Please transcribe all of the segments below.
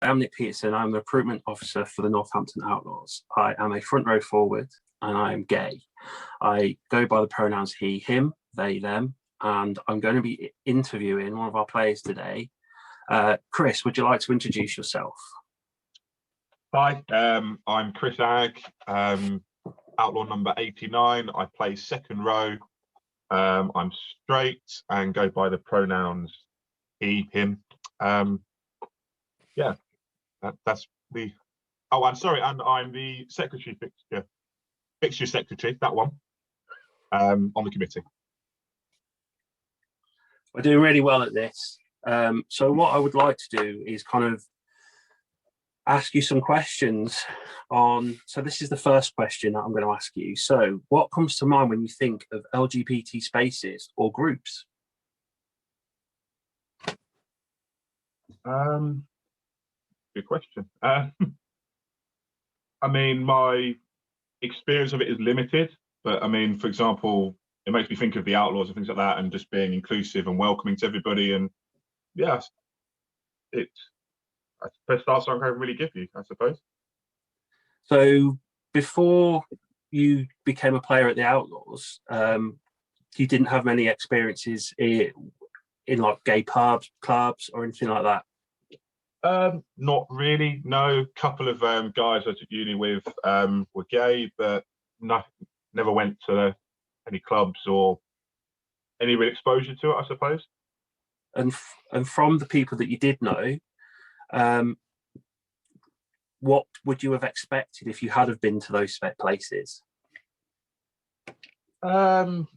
I'm Nic Peterson. I'm the recruitment officer for the Northampton Outlaws. I am a front row forward and I am gay. I go by the pronouns he, him, they, them, and I'm going to be interviewing one of our players today. Chris, would you like to introduce yourself? Hi, I'm Chris Agg, outlaw number 89. I play second row. I'm straight and go by the pronouns he, him. Yeah, that's the. Oh, I'm sorry, and I'm the Fixture Secretary, that one, on the committee. We're doing really well at this. So what I would like to do is kind of ask you some questions on, so this is the first question that I'm going to ask you. So what comes to mind when you think of LGBT spaces or groups? Good question. I mean, my experience of it is limited, but I mean, for example, it makes me think of the Outlaws and things like that, and just being inclusive and welcoming to everybody. And yeah, it's the best answer I can really give you, I suppose. So before you became a player at the Outlaws, you didn't have many experiences in like gay pubs, clubs, or anything like that? Not really, no. Couple of guys I was at uni with were gay, but never went to any clubs or any real exposure to it, I suppose. And from the people that you did know, what would you have expected if you had have been to those places? All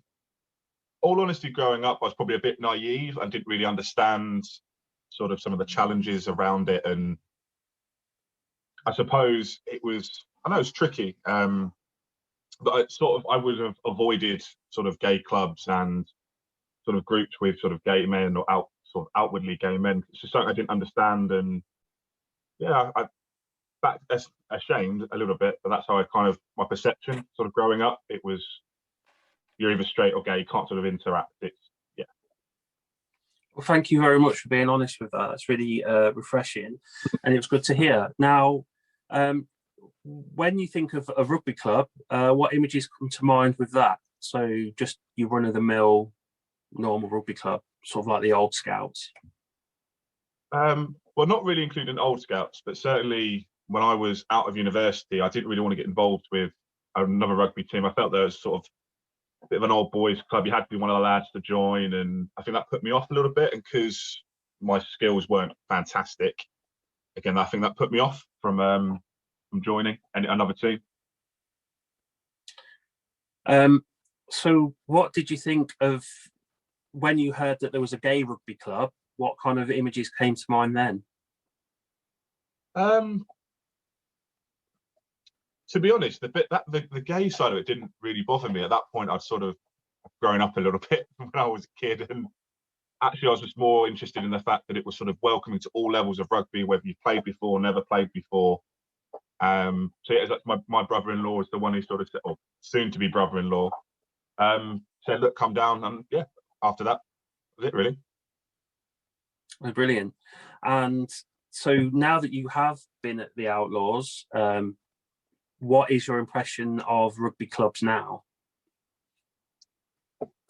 honesty, growing up, I was probably a bit naive and didn't really understand sort of some of the challenges around it. And I suppose it was, I know it's tricky, but I would have avoided sort of gay clubs and sort of groups with sort of gay men or sort of outwardly gay men. It's just something I didn't understand. And yeah, that's ashamed a little bit, but that's how I kind of, my perception sort of growing up, it was, you're either straight or gay, you can't sort of interact. It's, yeah. Well, thank you very much for being honest with that. That's really refreshing, and it was good to hear. Now, when you think of a rugby club, what images come to mind with that? So just your run-of-the-mill normal rugby club, sort of like the old Scouts? Well, not really including old Scouts, but certainly when I was out of university, I didn't really want to get involved with another rugby team. I felt there was sort of a bit of an old boys club. You had to be one of the lads to join, and I think that put me off a little bit. And because my skills weren't fantastic, again, I think that put me off from joining another team. So what did you think of when you heard that there was a gay rugby club? What kind of images came to mind then? To be honest, the gay side of it didn't really bother me. At that point, I'd sort of grown up a little bit when I was a kid, and actually I was just more interested in the fact that it was sort of welcoming to all levels of rugby, whether you've played before, never played before. So yeah, my brother-in-law is the one who sort of said, or soon to be brother-in-law, said, look, come down. And yeah, after that was it really. Oh, brilliant. And so now that you have been at the Outlaws, what is your impression of rugby clubs now?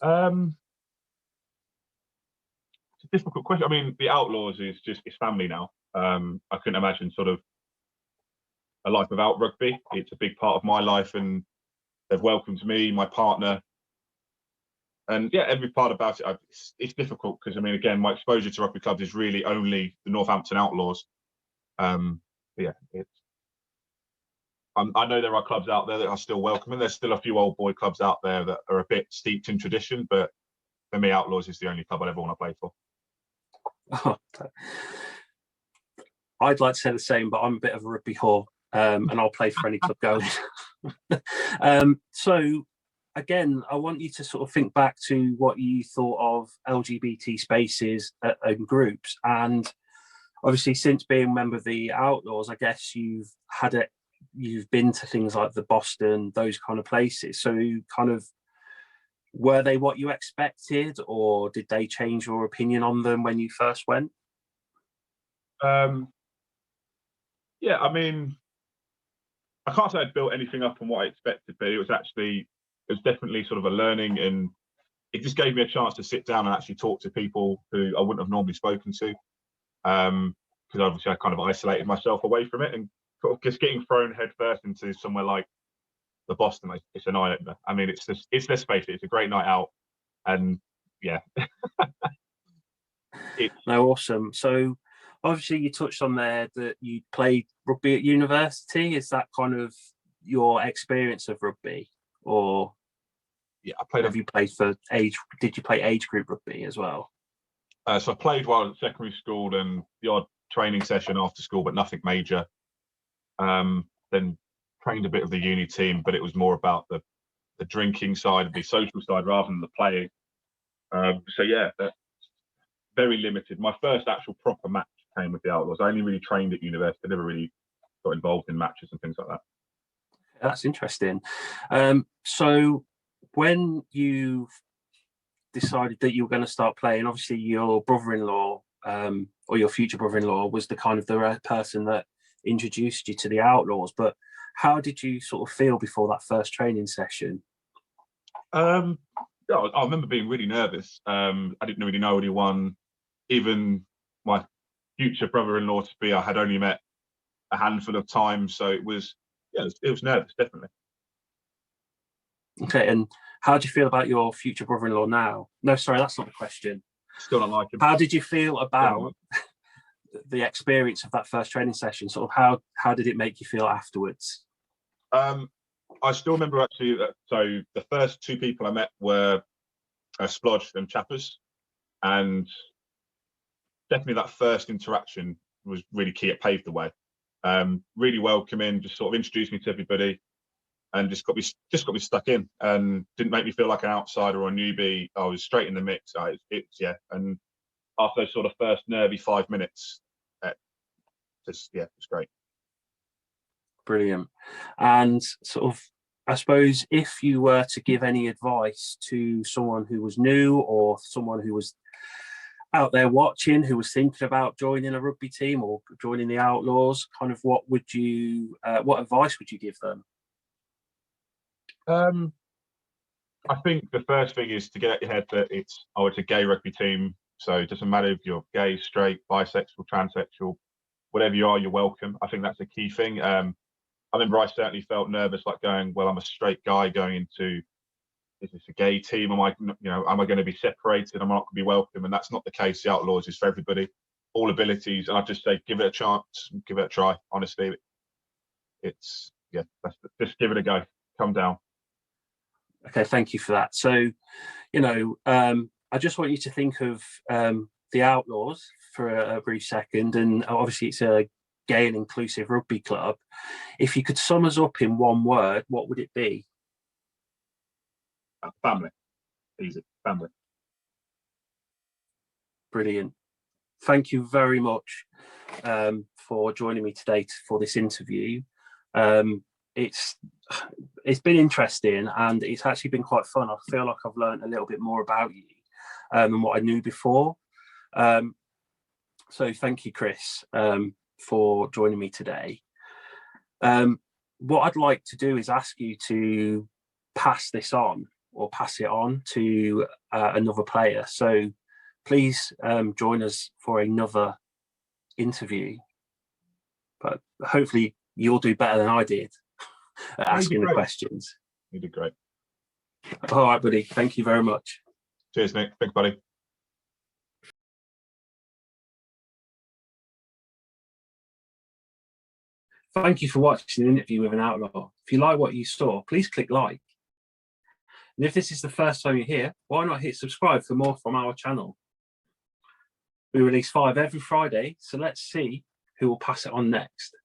It's a difficult question. I mean, the Outlaws is just, it's family now. I couldn't imagine sort of a life without rugby. It's a big part of my life, and they've welcomed me, my partner, and yeah, every part about it. It's difficult because, I mean, again, my exposure to rugby clubs is really only the Northampton Outlaws. Yeah, I know there are clubs out there that are still welcoming. There's still a few old boy clubs out there that are a bit steeped in tradition, but for me, Outlaws is the only club I'd ever want to play for. Oh, I'd like to say the same, but I'm a bit of a rugby whore, and I'll play for any club going. So again, I want you to sort of think back to what you thought of LGBT spaces and groups. And obviously, since being a member of the Outlaws, I guess you've been to things like the Boston, those kind of places. So kind of, were they what you expected, or did they change your opinion on them when you first went? Yeah, I mean, I can't say I'd built anything up on what I expected, but it was definitely sort of a learning, and it just gave me a chance to sit down and actually talk to people who I wouldn't have normally spoken to, because obviously I kind of isolated myself away from it, and sort of just getting thrown headfirst into somewhere like the Boston, it's an eye opener. I mean, let's face it, it's a great night out, and yeah. No, awesome. So obviously you touched on there that you played rugby at university. Is that kind of your experience of rugby, or yeah, I played. Have you played for age? Did you play age group rugby as well? So I played while I was at secondary school and the odd training session after school, but nothing major. Then trained a bit of the uni team, but it was more about the drinking side, the social side, rather than the playing. So yeah, very limited. My first actual proper match came with the Outlaws. I only really trained at university. I never really got involved in matches and things like that. That's interesting. So when you decided that you were going to start playing, obviously your brother-in-law or your future brother-in-law was the kind of the person that introduced you to the Outlaws, but how did you sort of feel before that first training session? I remember being really nervous. I didn't really know anyone. Even my future brother-in-law to be, I had only met a handful of times, so it was nervous, definitely. Okay, and how do you feel about your future brother-in-law now? No, sorry, that's not the question. Still don't like him. How did you feel about the experience of that first training session? Sort of how did it make you feel afterwards? I still remember actually that. So the first two people I met were Splodge and Chappers, and definitely that first interaction was really key. It paved the way. Really welcoming, just sort of introduced me to everybody, and just got me stuck in, and didn't make me feel like an outsider or a newbie. I was straight in the mix. And after those sort of first nervy 5 minutes, it was great. Brilliant. And sort of, I suppose, if you were to give any advice to someone who was new or someone who was out there watching, who was thinking about joining a rugby team or joining the Outlaws, kind of what advice would you give them? I think the first thing is to get out your head that it's a gay rugby team. So it doesn't matter if you're gay, straight, bisexual, transsexual, whatever you are, you're welcome. I think that's a key thing. I remember I certainly felt nervous, like going, well, I'm a straight guy going into, is this a gay team? Am I going to be separated? Am I not going to be welcome? And that's not the case. The Outlaws is for everybody, all abilities. And I just say, give it a chance, give it a try. Honestly, just give it a go. Come down. Okay, thank you for that. So, I just want you to think of the Outlaws for a brief second, and obviously it's a gay and inclusive rugby club. If you could sum us up in one word, what would it be? Family. Easy. Family. Brilliant. Thank you very much for joining me today for this interview. It's been interesting, and it's actually been quite fun. I feel like I've learned a little bit more about you than what I knew before. So thank you, Chris, for joining me today. What I'd like to do is ask you to pass it on to another player. So please join us for another interview. But hopefully you'll do better than I did at asking the questions. You did great. All right, buddy. Thank you very much. Cheers, Nick. Thanks, buddy. Thank you for watching an interview with an outlaw. If you like what you saw, please click like. And if this is the first time you're here, why not hit subscribe for more from our channel? We release 5 every Friday, so let's see who will pass it on next.